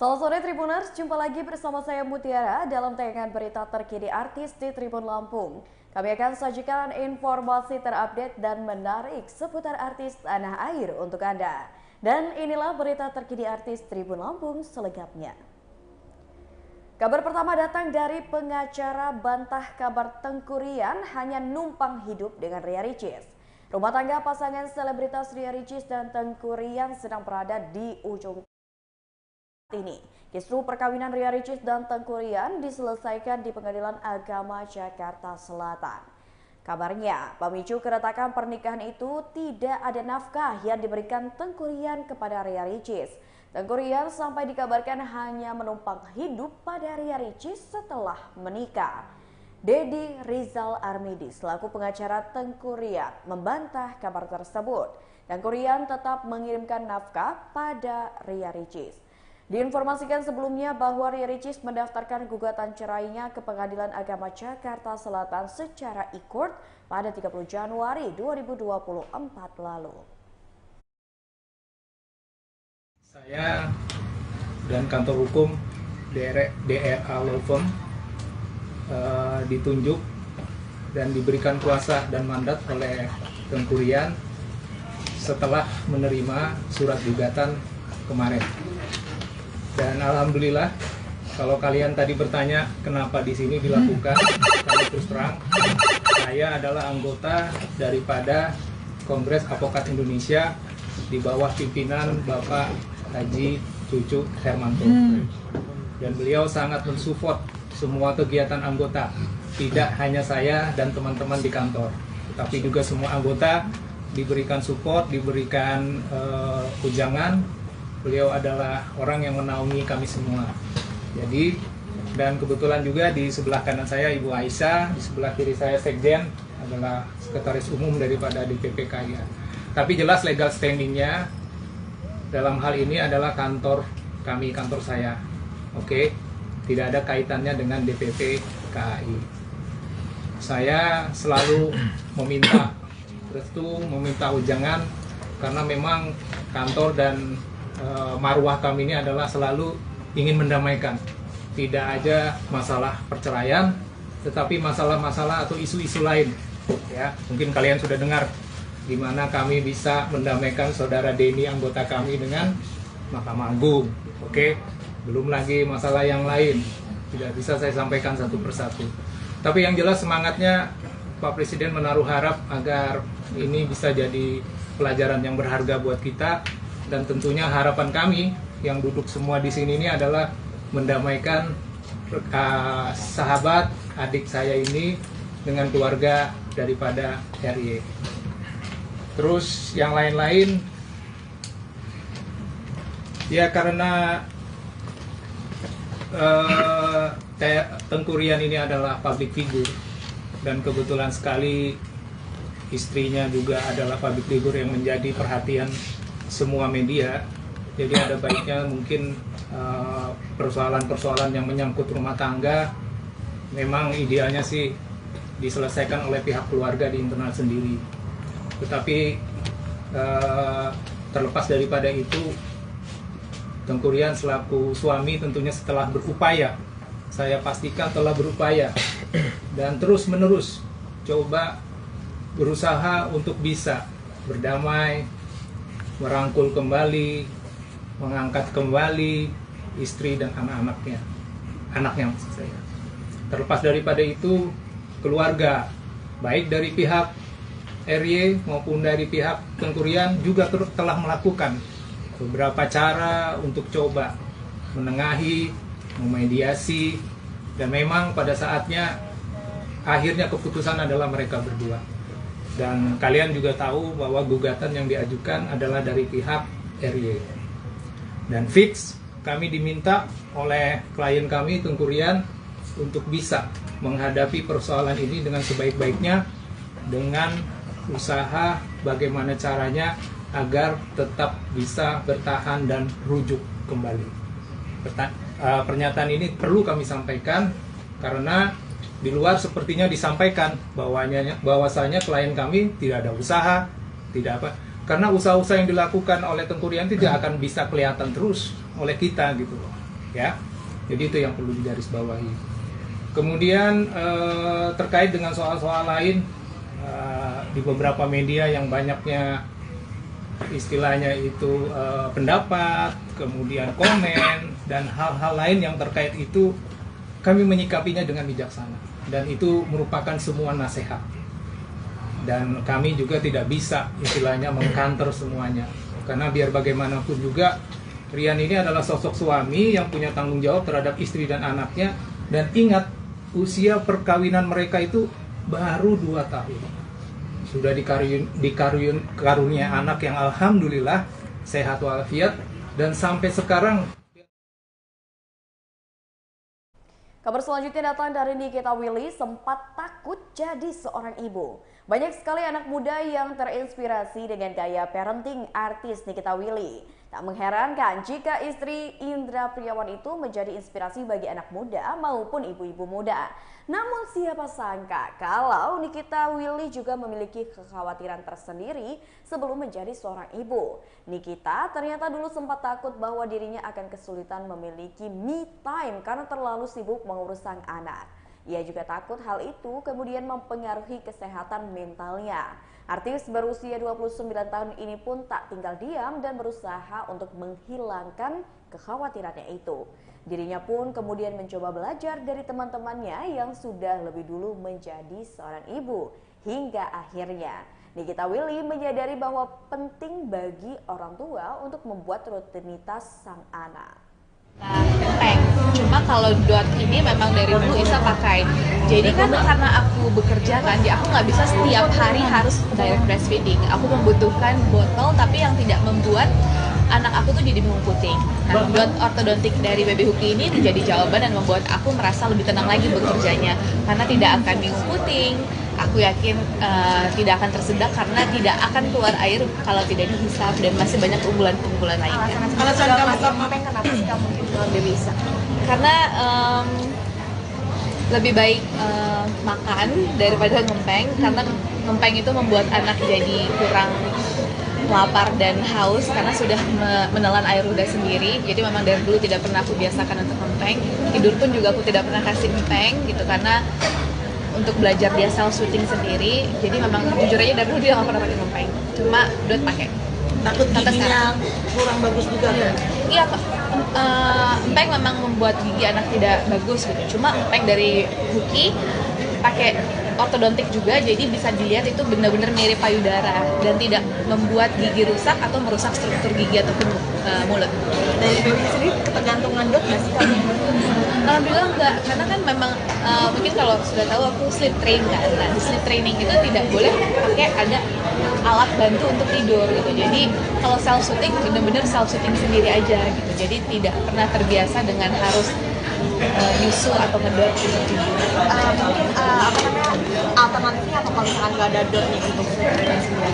Selamat sore Tribuners, jumpa lagi bersama saya Mutiara dalam tayangan berita terkini artis di Tribun Lampung. Kami akan sajikan informasi terupdate dan menarik seputar artis tanah air untuk Anda. Dan inilah berita terkini artis Tribun Lampung selengkapnya. Kabar pertama datang dari pengacara bantah kabar Tengku Ryan hanya numpang hidup dengan Ria Ricis. Rumah tangga pasangan selebritas Ria Ricis dan Tengku Ryan sedang berada di ujung ini. Kisru perkawinan Ria Ricis dan Tengku Ryan diselesaikan di Pengadilan Agama Jakarta Selatan. Kabarnya, pemicu keretakan pernikahan itu tidak ada nafkah yang diberikan Tengku Ryan kepada Ria Ricis. Tengku Ryan sampai dikabarkan hanya menumpang hidup pada Ria Ricis setelah menikah. Dedi Rizal Armidi selaku pengacara Tengku Ryan membantah kabar tersebut. Tengku Ryan tetap mengirimkan nafkah pada Ria Ricis. Diinformasikan sebelumnya bahwa Ria Ricis mendaftarkan gugatan cerainya ke Pengadilan Agama Jakarta Selatan secara e-court pada 30 Januari 2024 lalu. Saya dan kantor hukum DRA Law Firm ditunjuk dan diberikan kuasa dan mandat oleh Tengku Ryan setelah menerima surat gugatan kemarin. Dan alhamdulillah, kalau kalian tadi bertanya kenapa di sini dilakukan, kami terus terang, saya adalah anggota daripada Kongres Advokat Indonesia di bawah pimpinan Bapak Haji Cucu Hermanto. Dan beliau sangat mensupport semua kegiatan anggota, tidak hanya saya dan teman-teman di kantor, tapi juga semua anggota diberikan support, diberikan ujangan. Beliau adalah orang yang menaungi kami semua. Jadi, dan kebetulan juga di sebelah kanan saya Ibu Aisyah, di sebelah kiri saya Sekjen adalah Sekretaris Umum daripada DPP KIA. Tapi jelas legal standingnya dalam hal ini adalah kantor kami, kantor saya. Oke, tidak ada kaitannya dengan DPP KAI. Saya selalu meminta restu, meminta ujangan karena memang kantor dan marwah kami ini adalah selalu ingin mendamaikan. Tidak aja masalah perceraian, tetapi masalah-masalah atau isu-isu lain. Ya, mungkin kalian sudah dengar di mana kami bisa mendamaikan saudara Denny anggota kami dengan Mahkamah Agung. Oke, belum lagi masalah yang lain. Tidak bisa saya sampaikan satu persatu. Tapi yang jelas semangatnya Pak Presiden menaruh harap agar ini bisa jadi pelajaran yang berharga buat kita. Dan tentunya harapan kami yang duduk semua di sini ini adalah mendamaikan sahabat adik saya ini dengan keluarga daripada RY. Terus yang lain-lain, ya karena Tengku Ryan ini adalah public figure dan kebetulan sekali istrinya juga adalah public figure yang menjadi perhatian semua media, jadi ada baiknya mungkin persoalan-persoalan yang menyangkut rumah tangga memang idealnya sih diselesaikan oleh pihak keluarga di internal sendiri. Tetapi terlepas daripada itu, Tengku Ryan selaku suami tentunya setelah berupaya, saya pastikan telah berupaya dan terus menerus coba berusaha untuk bisa berdamai, merangkul kembali, mengangkat kembali istri dan anak-anaknya, anaknya maksud saya. Terlepas daripada itu, keluarga, baik dari pihak RY maupun dari pihak Tengku Ryan juga telah melakukan beberapa cara untuk coba menengahi, memediasi, dan memang pada saatnya akhirnya keputusan adalah mereka berdua. Dan kalian juga tahu bahwa gugatan yang diajukan adalah dari pihak RY. Dan fix kami diminta oleh klien kami Tengku Ryan untuk bisa menghadapi persoalan ini dengan sebaik-baiknya dengan usaha bagaimana caranya agar tetap bisa bertahan dan rujuk kembali. Pernyataan ini perlu kami sampaikan karena di luar sepertinya disampaikan bahwasanya klien kami tidak ada usaha, tidak apa. Karena usaha-usaha yang dilakukan oleh Tengku Ryan tidak akan bisa kelihatan terus oleh kita gitu loh. ya. Jadi itu yang perlu digarisbawahi. Kemudian terkait dengan soal-soal lain di beberapa media yang banyaknya istilahnya itu pendapat, kemudian komen dan hal-hal lain yang terkait itu, kami menyikapinya dengan bijaksana dan itu merupakan semua nasihat. Dan kami juga tidak bisa istilahnya mengkanter semuanya, karena biar bagaimanapun juga Rian ini adalah sosok suami yang punya tanggung jawab terhadap istri dan anaknya. Dan ingat, usia perkawinan mereka itu baru 2 tahun. Sudah dikarunia anak yang alhamdulillah sehat walafiat, dan sampai sekarang. Kabar selanjutnya datang dari Nikita Willy, sempat takut jadi seorang ibu. Banyak sekali anak muda yang terinspirasi dengan gaya parenting artis Nikita Willy. Tak mengherankan jika istri Indra Priawan itu menjadi inspirasi bagi anak muda maupun ibu-ibu muda. Namun siapa sangka kalau Nikita Willy juga memiliki kekhawatiran tersendiri sebelum menjadi seorang ibu. Nikita ternyata dulu sempat takut bahwa dirinya akan kesulitan memiliki me time karena terlalu sibuk mengurus sang anak. Ia juga takut hal itu kemudian mempengaruhi kesehatan mentalnya. Artis berusia 29 tahun ini pun tak tinggal diam dan berusaha untuk menghilangkan kekhawatirannya itu. Dirinya pun kemudian mencoba belajar dari teman-temannya yang sudah lebih dulu menjadi seorang ibu. Hingga akhirnya Nikita Willy menyadari bahwa penting bagi orang tua untuk membuat rutinitas sang anak. Genteng. Cuma kalau dot ini memang dari dulu Isa pakai. Jadi kan karena aku bekerja kan, aku nggak bisa setiap hari harus direct breastfeeding. Aku membutuhkan botol tapi yang tidak membuat anak aku tuh jadi bingung puting. Nah, dot ortodontik dari Baby Hooky ini menjadi jawaban dan membuat aku merasa lebih tenang lagi bekerjanya. Karena tidak akan bingung puting. Aku yakin tidak akan tersedak karena tidak akan keluar air kalau tidak dihisap dan masih banyak keunggulan-keunggulan lainnya. Alasan kamu ngempeng kenapa sih kamu lebih bisa? Karena lebih baik makan daripada ngempeng, karena ngempeng itu membuat anak jadi kurang lapar dan haus karena sudah menelan air ludah sendiri. Jadi memang dari dulu tidak pernah aku biasakan untuk ngempeng. Tidur pun juga aku tidak pernah kasih ngempeng gitu karena untuk belajar dia self shooting sendiri. Jadi memang jujur aja dari dulu dia nggak pernah pakai ngempeng. Cuma dot pakai. Takut giginya kurang bagus juga kan? Iya, empeng memang membuat gigi anak tidak bagus gitu. Cuma empeng dari Hooky pakai ortodontik juga, jadi bisa dilihat itu benar-benar mirip payudara dan tidak membuat gigi rusak atau merusak struktur gigi ataupun mulut. Dari baby sendiri ketergantungan dot nggak sih kamu? Alhamdulillah enggak, karena kan memang mungkin kalau sudah tahu aku sleep train kan. Nah, di sleep training itu tidak boleh pakai ada alat bantu untuk tidur gitu. Jadi kalau self shooting benar-benar self shooting sendiri aja gitu. Jadi tidak pernah terbiasa dengan harus nyusu atau ngedot gitu. Mungkin apa namanya alternatifnya apa kalau misalkan nggak ada dot nih untuk sleep training sendiri?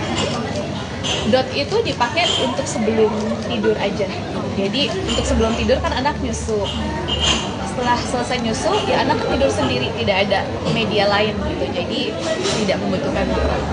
Dot itu dipakai untuk sebelum tidur aja. Jadi untuk sebelum tidur kan anak nyusu. Setelah selesai nyusu, ya anak tidur sendiri, tidak ada media lain gitu. Jadi tidak membutuhkan dot.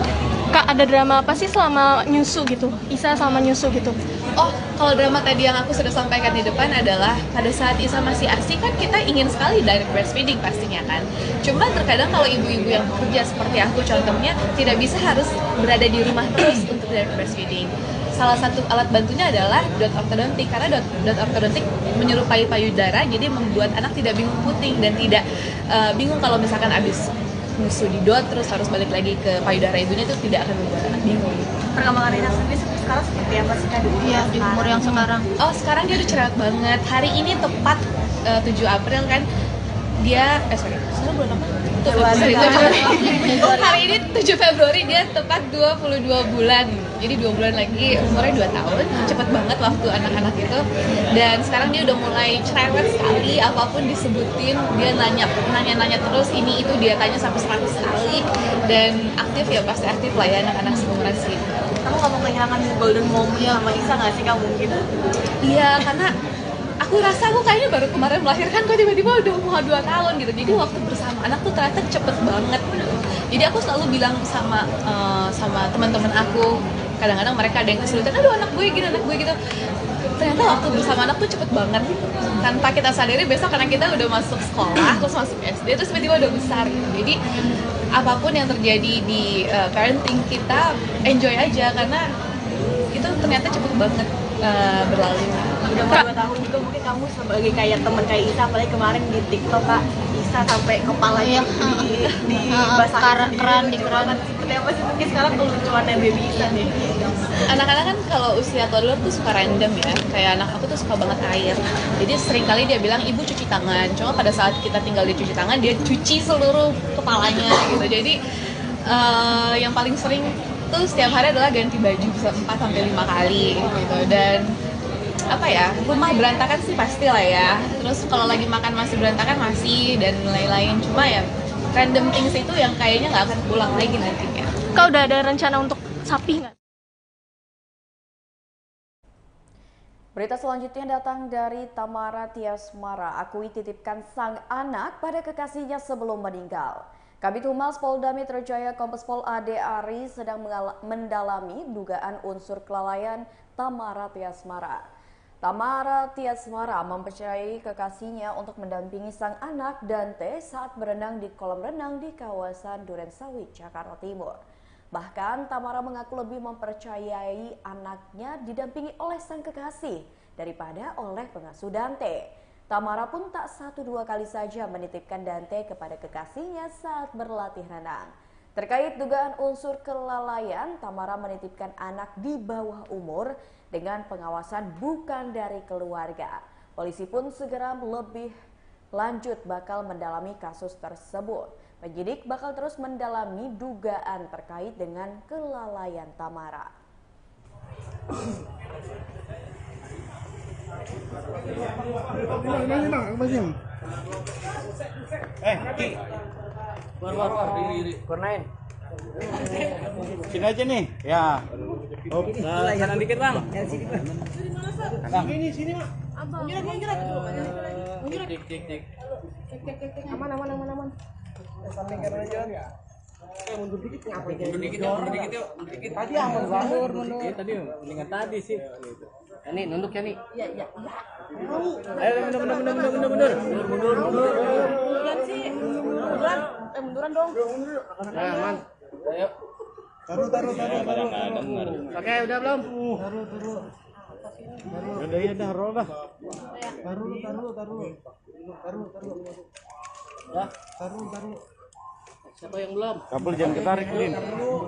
Kak, ada drama apa sih selama nyusu gitu? Isa selama nyusu gitu? Oh, kalau drama tadi yang aku sudah sampaikan di depan adalah pada saat Isa masih ASI kan kita ingin sekali direct breastfeeding pastinya kan. Cuma terkadang kalau ibu-ibu yang bekerja seperti aku contohnya tidak bisa harus berada di rumah terus untuk direct breastfeeding. Salah satu alat bantunya adalah dot ortodontik karena dot ortodontik menyerupai payudara jadi membuat anak tidak bingung puting dan tidak bingung kalau misalkan habis nyusu di dot terus harus balik lagi ke payudara ibunya itu tidak akan membuat anak bingung. Perkembangan Rina sendiri sekarang seperti apa sih kan? Iya, di umur yang sekarang. Oh, sekarang dia udah cerewet banget. Hari ini tepat 7 April kan dia sekarang bulan apa? Hari ini 7 Februari dia tepat 22 bulan. Jadi 2 bulan lagi umurnya 2 tahun. Cepet banget waktu anak-anak itu. Dan sekarang dia udah mulai cerewet sekali, apapun disebutin dia nanya terus ini itu dia tanya sampai 100 kali dan aktif ya pasti aktif lah ya anak-anak seumuran sih. Kamu nggak mau kehilangan golden moment sama Isa nggak sih kamu gitu? Iya, karena aku rasa aku kayaknya baru kemarin melahirkan kok tiba-tiba udah mau 2 tahun gitu. Jadi waktu bersama anak tuh ternyata cepet banget gitu. Jadi aku selalu bilang sama teman-teman aku, kadang-kadang mereka ada yang kesulitan, aduh anak gue gini, anak gue gitu. Ternyata waktu bersama anak tuh cepet banget gitu. Tanpa kita sadari besok karena kita udah masuk sekolah, terus masuk SD, terus tiba-tiba udah besar gitu. Jadi apapun yang terjadi di parenting kita enjoy aja karena itu ternyata cepet banget berlalu. Udah mau 2 tahun juga mungkin kamu sebagai kayak teman kayak Isa, apalagi kemarin di TikTok Kak, Isa sampai kepalanya Keran di keran. Seperti apa sih mungkin sekarang kelucuannya baby Isa nih? Anak-anak kan kalau usia toddler tuh suka random ya, kayak anak aku tuh suka banget air. Jadi sering kali dia bilang ibu cuci tangan, cuma pada saat kita tinggal di cuci tangan dia cuci seluruh kepalanya gitu. Jadi yang paling sering tuh setiap hari adalah ganti baju bisa 4 sampai 5 kali gitu. Dan apa ya, rumah berantakan sih pasti lah ya. Terus kalau lagi makan masih berantakan masih, dan lain-lain. Cuma ya random things itu yang kayaknya nggak akan pulang lagi nantinya. Kau udah ada rencana untuk sapi nggak? Berita selanjutnya datang dari Tamara Tiasmara. Akui titipkan sang anak pada kekasihnya sebelum meninggal. Kabid Humas Polda Metro Jaya Kombes Pol Ade Ari sedang mendalami dugaan unsur kelalaian Tamara Tiasmara. Tamara Tiasmara mempercayai kekasihnya untuk mendampingi sang anak Dante saat berenang di kolam renang di kawasan Durensawit, Jakarta Timur. Bahkan Tamara mengaku lebih mempercayai anaknya didampingi oleh sang kekasih daripada oleh pengasuh Dante. Tamara pun tak 1-2 kali saja menitipkan Dante kepada kekasihnya saat berlatih renang. Terkait dugaan unsur kelalaian, Tamara menitipkan anak di bawah umur dengan pengawasan bukan dari keluarga. Polisi pun segera lebih lanjut bakal mendalami kasus tersebut. Penyidik bakal terus mendalami dugaan terkait dengan kelalaian Tamara. Kurnain. Sini aja nih. Ya. Oh, kanan dikit, Bang. Sini, Bang. Sini, Mak. Munjurat. Cek. Aman. Samping kanan aja. Mundur dikit yuk. Tadi aman banget. Iya, tadi mendingan tadi sih. Ini nunduk ya nih. Iya. Ayo mundur. Munduran sih. Munduran dong. Nah, aman. Ayo. Taruh. Oke, udah belum? Taruh. Udah, roll dah. Taruh. Ya, taruh. Siapa yang belum? Kabel jangan ketarik, Lin. Taruh.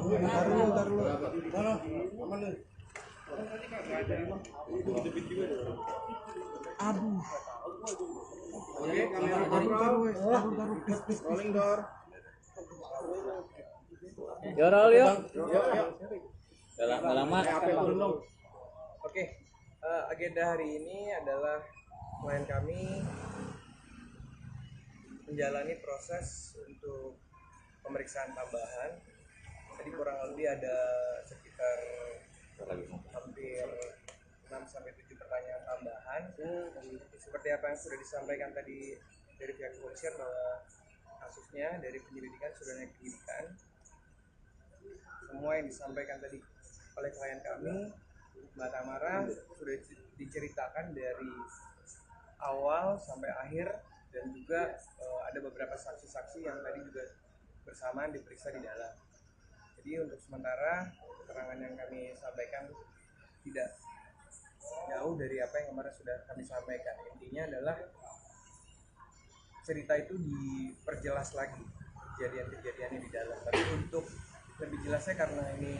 Aduh. Oke, taruh. Please. Rolling door. Roll yuk. Dalam lama. Oke, agenda hari ini adalah klien kami menjalani proses untuk pemeriksaan tambahan. Tadi kurang lebih ada sekitar hampir 6-7 pertanyaan tambahan. Seperti apa yang sudah disampaikan tadi dari pihak kepolisian bahwa kasusnya dari penyelidikan sudah naik penyidikan. Semua yang disampaikan tadi oleh klien kami, Mbak Tamara, sudah diceritakan dari awal sampai akhir, dan juga ada beberapa saksi-saksi yang tadi juga bersamaan diperiksa di dalam. Jadi untuk sementara keterangan yang kami sampaikan tidak jauh dari apa yang kemarin sudah kami sampaikan. Intinya adalah cerita itu diperjelas lagi kejadian-kejadiannya di dalam. Tapi untuk lebih jelasnya, karena ini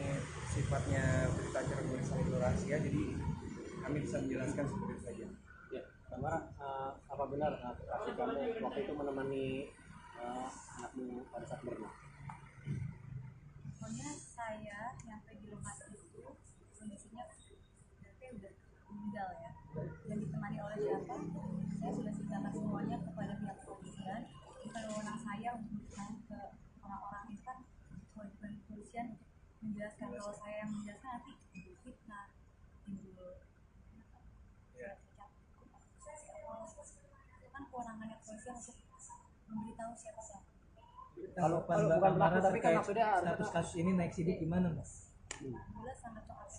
sifatnya berita acara tulisan itu rahasia, jadi kami bisa menjelaskan seperti itu saja. Ya, Tamara, apa benar kekasih kamu waktu itu menemani anakmu pada saat berenang? Pokoknya saya nyampe di lokasi itu kondisinya berarti udah meninggal ya, dan ditemani oleh siapa? Saya sudah ceritakan semuanya kepada pihak kepolisian. Bukan wewenang saya untuk bertanya ke orang-orang instan, kewajiban kepolisian untuk menjelaskan. Kalau saya yang menjelaskan nanti fitnah timbul. Itu kan kewenangannya kepolisian untuk memberitahu siapa. Kalau bukan pelaku tapi kan maksudnya status kasus ini naik sidik gimana, Mas? Jelas sangat cepat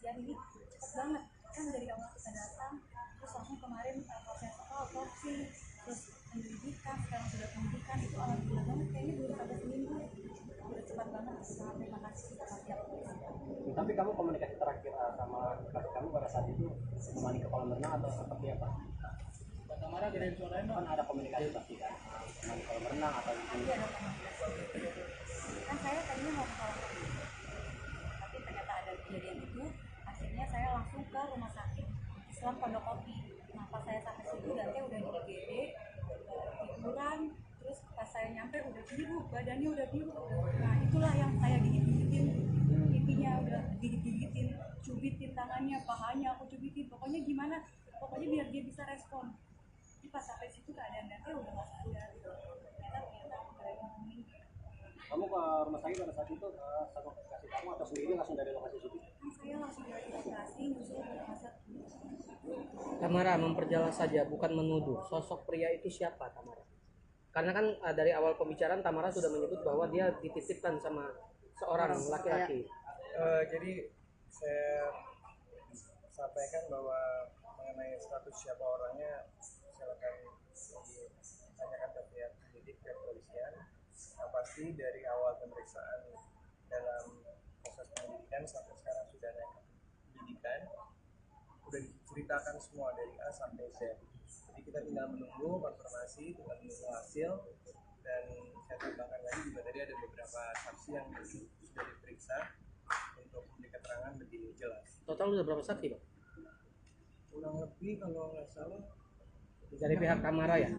kepolisian ini cepet banget kan, dari awal kita datang terus langsung kemarin proses otopsi, terus penyelidikan, sekarang sudah penyidikan, itu alhamdulillah banget, kayaknya baru ada seminggu udah cepat banget. Terima kasih sama pihak kepolisian. Tapi kamu komunikasi terakhir sama kakak kamu pada saat itu menemani ke kolam renang atau seperti apa? Kan ada komunikasi pasti kan, menemani kolam renang atau Tapi ada komunikasi. Kan saya tadinya mau ke kolam renang, tapi ternyata ada kejadian itu, akhirnya saya langsung ke rumah sakit Islam Pondokopi. Nah pas saya sampai situ Dante udah di IGD, tiduran, terus pas saya nyampe udah biru, badannya udah biru. Nah itulah yang saya gigit-gigitin pipinya, udah digigit-gigitin, cubitin tangannya, pahanya aku cubitin, pokoknya gimana, pokoknya biar dia bisa respon. Jadi pas sampai situ keadaan Dante udah gak sadar, ternyata udah meninggal. kamu ke rumah sakit pada saat itu sama kasih kamu atau sendiri langsung dari lokasi syuting? Kan saya langsung dari lokasi nyusul ke rumah sakit. Tamara, memperjelas saja, bukan menuduh. Sosok pria itu siapa, Tamara? Karena kan dari awal pembicaraan Tamara sudah menyebut bahwa dia dititipkan sama seorang laki-laki. Jadi saya sampaikan bahwa mengenai status siapa orangnya silakan ditanyakan ke pihak penyidik dan kepolisian. Yang pasti dari awal pemeriksaan dalam proses penyelidikan sampai sekarang sudah naik ke penyidikan, sudah diceritakan semua dari A sampai Z. Jadi kita tinggal menunggu konfirmasi, tinggal menunggu hasil, dan saya tambahkan lagi juga tadi ada beberapa saksi yang sudah diperiksa untuk memberi keterangan lebih jelas. Total sudah berapa saksi, Pak? Kurang lebih kalau nggak salah Dari pihak Tamara ya?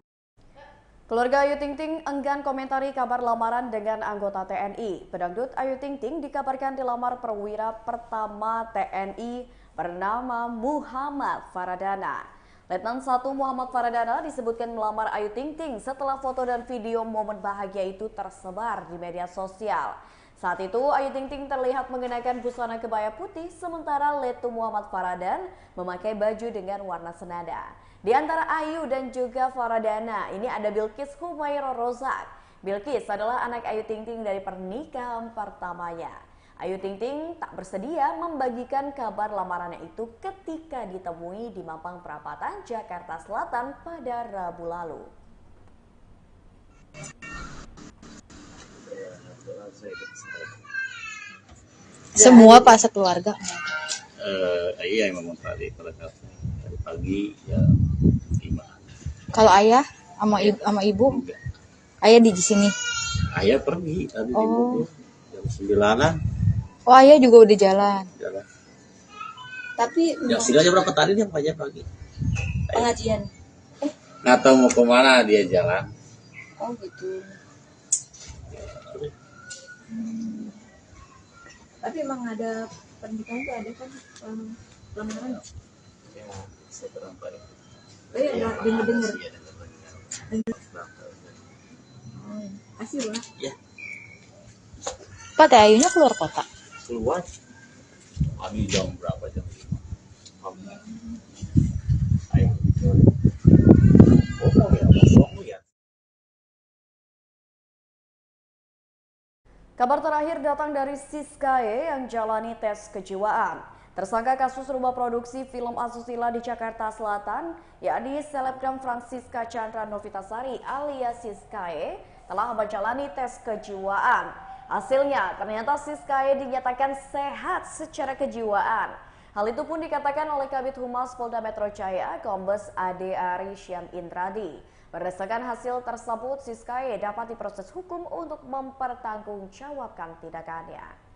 Keluarga Ayu Ting Ting enggan komentari kabar lamaran dengan anggota TNI. Pedangdut Ayu Ting Ting dikabarkan dilamar perwira pertama TNI bernama Muhammad Faradana. Letnan 1 Muhammad Faradana disebutkan melamar Ayu Ting Ting setelah foto dan video momen bahagia itu tersebar di media sosial. Saat itu Ayu Ting Ting terlihat mengenakan busana kebaya putih, sementara Letu Muhammad Faradan memakai baju dengan warna senada. Di antara Ayu dan juga Faradana, ini ada Bilqis Humairah Rozak. Bilqis adalah anak Ayu Ting Ting dari pernikahan pertamanya. Ayu Ting Ting tak bersedia membagikan kabar lamarannya itu ketika ditemui di Mampang Perapatan, Jakarta Selatan pada Rabu lalu. Semua pas sekeluarga. Iya memang tadi pagi ya gimana? Kalau ayah sama ibu, ayah di sini. Ayah pergi tadi di mobil jam 9-an. Oh ayah juga udah jalan. Tapi Ya aja berapa tadi dia pagi. pengajian. Nggak tahu mau kemana dia jalan. Oh gitu. Tapi emang ada pernikahan tuh ada kan lamaran? Ya saya kurang tahu. Oh iya nggak dengar. Asih Pak? Ya. Pak Teh Ayunya keluar kota. Keluar. Kami jam berapa jam 5. Ayo. Oh ya. Kabar terakhir datang dari Siskae yang jalani tes kejiwaan. Tersangka kasus rumah produksi film asusila di Jakarta Selatan, yakni selebgram Francisca Chandra Novitasari alias Siskae, telah menjalani tes kejiwaan. Hasilnya, ternyata Siskae dinyatakan sehat secara kejiwaan. Hal itu pun dikatakan oleh Kabid Humas Polda Metro Jaya, Kombes Ade Ari Syam Indradi. Berdasarkan hasil tersebut, Siskae dapat diproses hukum untuk mempertanggungjawabkan tindakannya.